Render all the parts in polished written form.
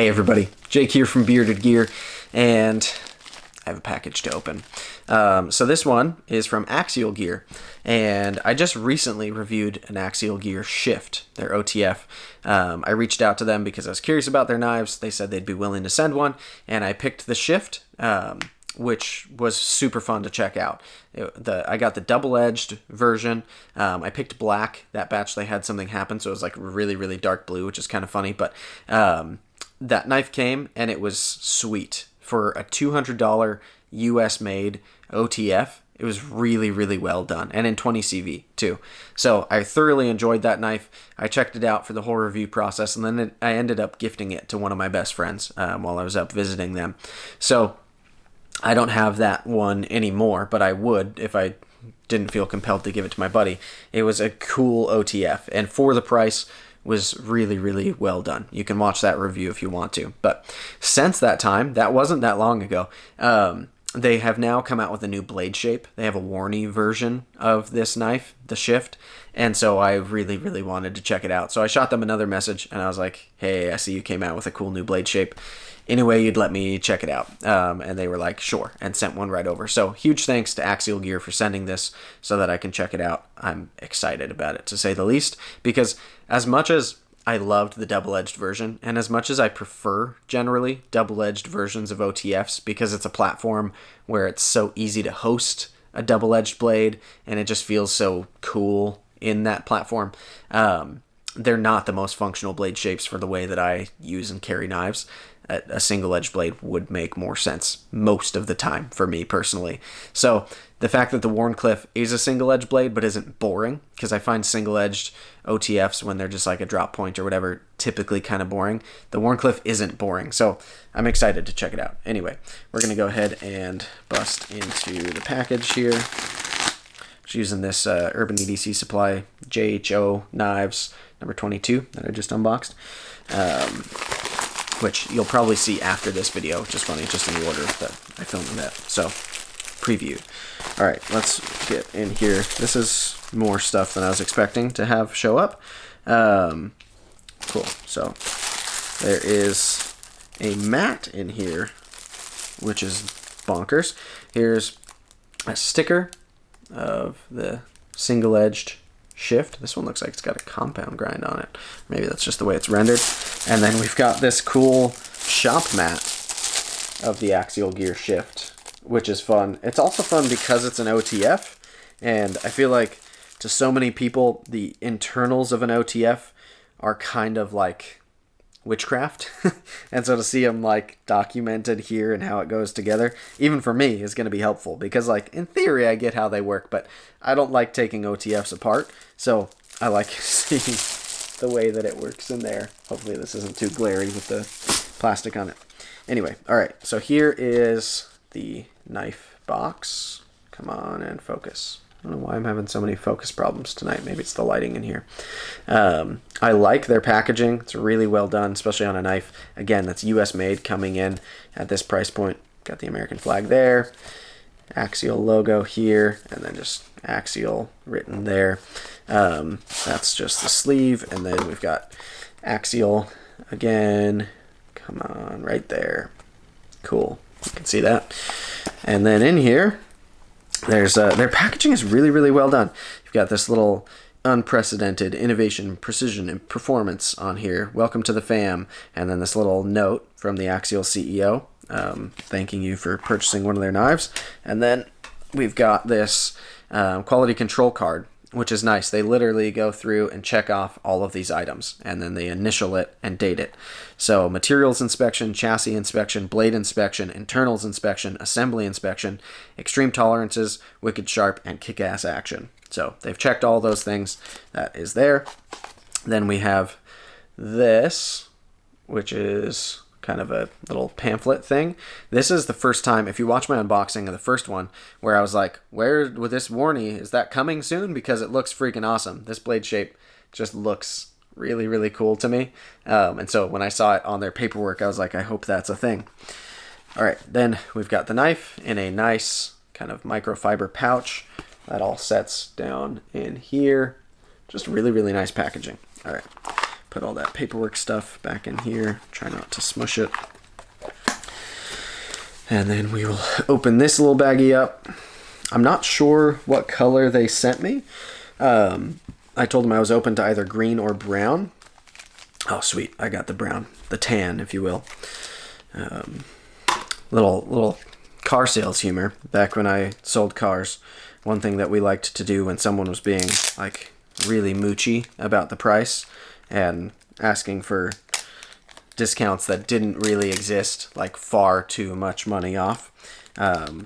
Hey everybody, Jake here from Bearded Gear, and I have a package to open. So this one is from Axial Gear, and I just recently reviewed an Axial Gear Shift, their OTF. I reached out to them because I was curious about their knives. They said they'd be willing to send one, and I picked the Shift, which was super fun to check out. I got the double-edged version. I picked black. That batch they had something happen, so it was like really, really dark blue, which is kind of funny, but that knife came and it was sweet. For a $200 US made OTF, it was really, really well done, and in 20 CV too. So I thoroughly enjoyed that knife. I checked it out for the whole review process, and then I ended up gifting it to one of my best friends while I was up visiting them. So I don't have that one anymore, but I would if I didn't feel compelled to give it to my buddy. It was a cool OTF, and for the price, was really, really well done. You can watch that review if you want to. But since that time, that wasn't that long ago, they have now come out with a new blade shape. They have a Wharncliffe version of this knife, the Shift, and so I really, really wanted to check it out. So I shot them another message, and I was like, hey, I see you came out with a cool new blade shape. Anyway, you'd let me check it out. And they were like, sure, and sent one right over. So huge thanks to Axial Gear for sending this so that I can check it out. I'm excited about it, to say the least, because as much as I loved the double-edged version, and as much as I prefer, generally, double-edged versions of OTFs, because it's a platform where it's so easy to host a double-edged blade, and it just feels so cool in that platform, they're not the most functional blade shapes for the way that I use and carry knives. A single-edged blade would make more sense most of the time for me personally. So the fact that the Wharncliffe is a single-edged blade but isn't boring, because I find single-edged OTFs when they're just like a drop point or whatever typically kind of boring. The Wharncliffe isn't boring, so I'm excited to check it out. Anyway, we're going to go ahead and bust into the package here. Just using this Urban EDC Supply JHO knives number 22 that I just unboxed. Which you'll probably see after this video, which is funny, just in the order that I filmed them at. So, preview. All right, let's get in here. This is more stuff than I was expecting to have show up. Cool. So, there is a mat in here, which is bonkers. Here's a sticker of the single-edged Shift. This one looks like it's got a compound grind on it. Maybe that's just the way it's rendered. And then we've got this cool shop mat of the Axial Gear Shift, which is fun. It's also fun because it's an OTF, and I feel like to so many people, the internals of an OTF are kind of like witchcraft. And so to see them like documented here and how it goes together, even for me, is going to be helpful, because like in theory I get how they work, but I don't like taking OTFs apart, so I like seeing the way that it works in there. Hopefully this isn't too glary with the plastic on it. Anyway, all right, so here is the knife box. Come on and focus. I don't know why I'm having so many focus problems tonight. Maybe it's the lighting in here. I like their packaging. It's really well done, especially on a knife. Again, that's US made, coming in at this price point. Got the American flag there. Axial logo here, and then just Axial written there. That's just the sleeve, and then we've got Axial again. Come on, right there. Cool. You can see that. And then in here, there's their packaging is really, really well done. You've got this little unprecedented innovation, precision, and performance on here. Welcome to the fam. And then this little note from the Axial CEO thanking you for purchasing one of their knives. And then we've got this quality control card, which is nice. They literally go through and check off all of these items, and then they initial it and date it. So materials inspection, chassis inspection, blade inspection, internals inspection, assembly inspection, extreme tolerances, wicked sharp, and kick-ass action. So they've checked all those things. That is there. Then we have this, which is kind of a little pamphlet thing. This is the first time, if you watch my unboxing of the first one, where I was like, where with this Wharncliffe, is that coming soon? Because it looks freaking awesome. This blade shape just looks really, really cool to me. And so when I saw it on their paperwork, I was like, I hope that's a thing. All right, then we've got the knife in a nice kind of microfiber pouch. That all sets down in here. Just really, really nice packaging. All right, put all that paperwork stuff back in here. Try not to smush it. And then we will open this little baggie up. I'm not sure what color they sent me. I told them I was open to either green or brown. Oh, sweet. I got the brown. The tan, if you will. Little car sales humor. Back when I sold cars, one thing that we liked to do when someone was being like really moochy about the price and asking for discounts that didn't really exist, like far too much money off. I'm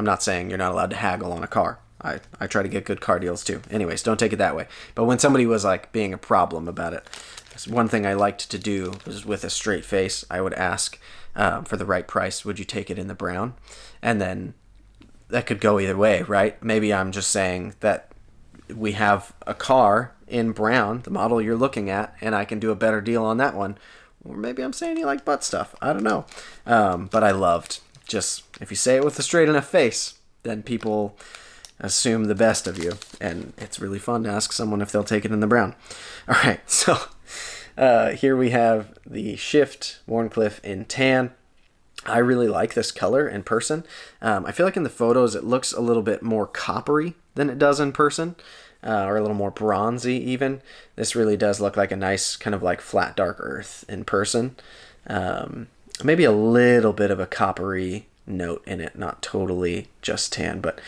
not saying you're not allowed to haggle on a car. I try to get good car deals too. Anyways, don't take it that way. But when somebody was like being a problem about it, one thing I liked to do was with a straight face, I would ask for the right price, would you take it in the brown? And then that could go either way, right? Maybe I'm just saying that we have a car in brown, the model you're looking at, and I can do a better deal on that one. Or maybe I'm saying you like butt stuff. I don't know. But I loved just, if you say it with a straight enough face, then people assume the best of you. And it's really fun to ask someone if they'll take it in the brown. All right, so here we have the Shift Wharncliffe in tan. I really like this color in person. I feel like in the photos it looks a little bit more coppery than it does in person, or a little more bronzy even. This really does look like a nice kind of like flat dark earth in person. Maybe a little bit of a coppery note in it, not totally just tan, but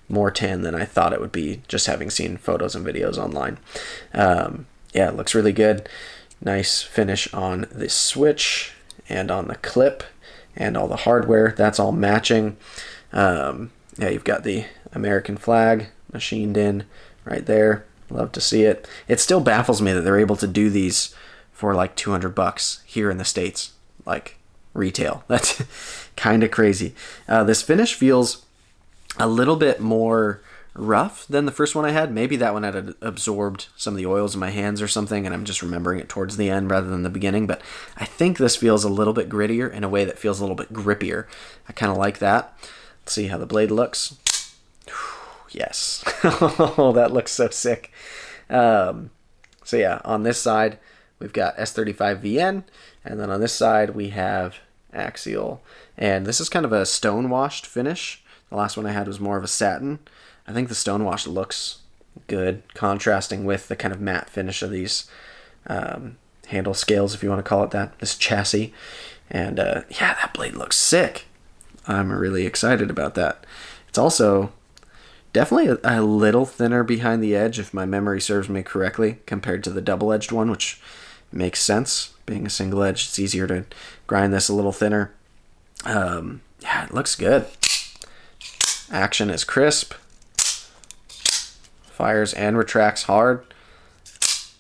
more tan than I thought it would be just having seen photos and videos online. Yeah, it looks really good. Nice finish on the switch and on the clip and all the hardware. That's all matching. Yeah, you've got the American flag machined in right there. Love to see it. It still baffles me that they're able to do these for like $200 here in the States, like retail. That's kind of crazy. This finish feels a little bit more rough than the first one I had. Maybe that one had absorbed some of the oils in my hands or something, and I'm just remembering it towards the end rather than the beginning. But I think this feels a little bit grittier in a way that feels a little bit grippier. I kind of like that. Let's see how the blade looks. Yes. Oh, that looks so sick. So yeah, on this side, we've got S35VN, and then on this side, we have Axial. And this is kind of a stone-washed finish. The last one I had was more of a satin. I think the stone-wash looks good, contrasting with the kind of matte finish of these handle scales, if you want to call it that, this chassis. And yeah, that blade looks sick. I'm really excited about that. It's also definitely a little thinner behind the edge, if my memory serves me correctly, compared to the double-edged one, which makes sense. Being a single edge, it's easier to grind this a little thinner. Yeah, it looks good. Action is crisp. Fires and retracts hard.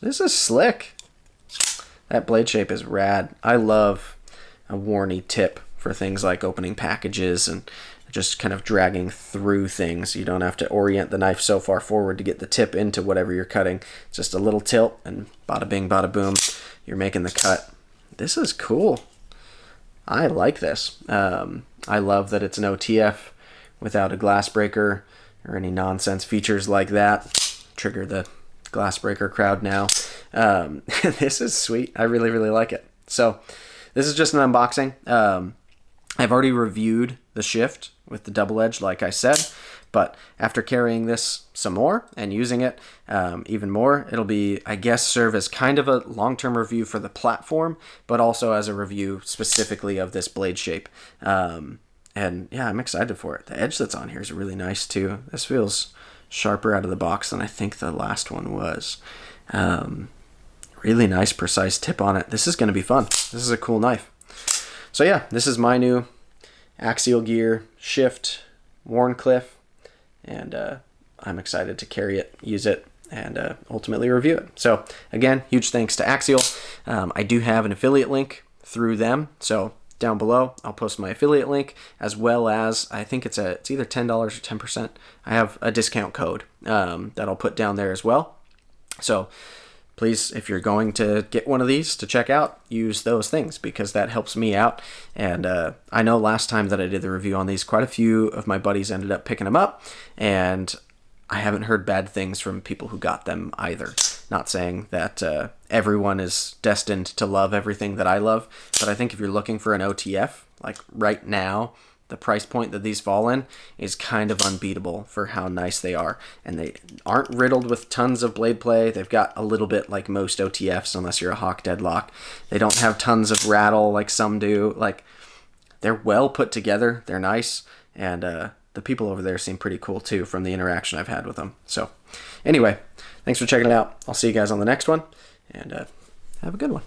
This is slick. That blade shape is rad. I love a warny tip for things like opening packages and just kind of dragging through things. You don't have to orient the knife so far forward to get the tip into whatever you're cutting. Just a little tilt and bada bing, bada boom, you're making the cut. This is cool. I like this. I love that it's an OTF without a glass breaker or any nonsense features like that. Trigger the glass breaker crowd now. This is sweet. I really, really like it. So this is just an unboxing. I've already reviewed the Shift with the double edge, like I said, but after carrying this some more and using it even more, it'll be, I guess, serve as kind of a long-term review for the platform, but also as a review specifically of this blade shape. And yeah, I'm excited for it. The edge that's on here is really nice too. This feels sharper out of the box than I think the last one was. Really nice, precise tip on it. This is going to be fun. This is a cool knife. So yeah, this is my new Axial Gear Shift Wharncliffe, and I'm excited to carry it, use it, and ultimately review it. So again, huge thanks to Axial. I do have an affiliate link through them, so down below I'll post my affiliate link, as well as I think it's either $10 or 10%. I have a discount code that I'll put down there as well. So please, if you're going to get one of these to check out, use those things because that helps me out. And I know last time that I did the review on these, quite a few of my buddies ended up picking them up, and I haven't heard bad things from people who got them either. Not saying that everyone is destined to love everything that I love, but I think if you're looking for an OTF, like right now, the price point that these fall in is kind of unbeatable for how nice they are. And they aren't riddled with tons of blade play. They've got a little bit like most OTFs, unless you're a Hawk Deadlock. They don't have tons of rattle like some do. Like, they're well put together. They're nice. And the people over there seem pretty cool too from the interaction I've had with them. So anyway, thanks for checking it out. I'll see you guys on the next one, and have a good one.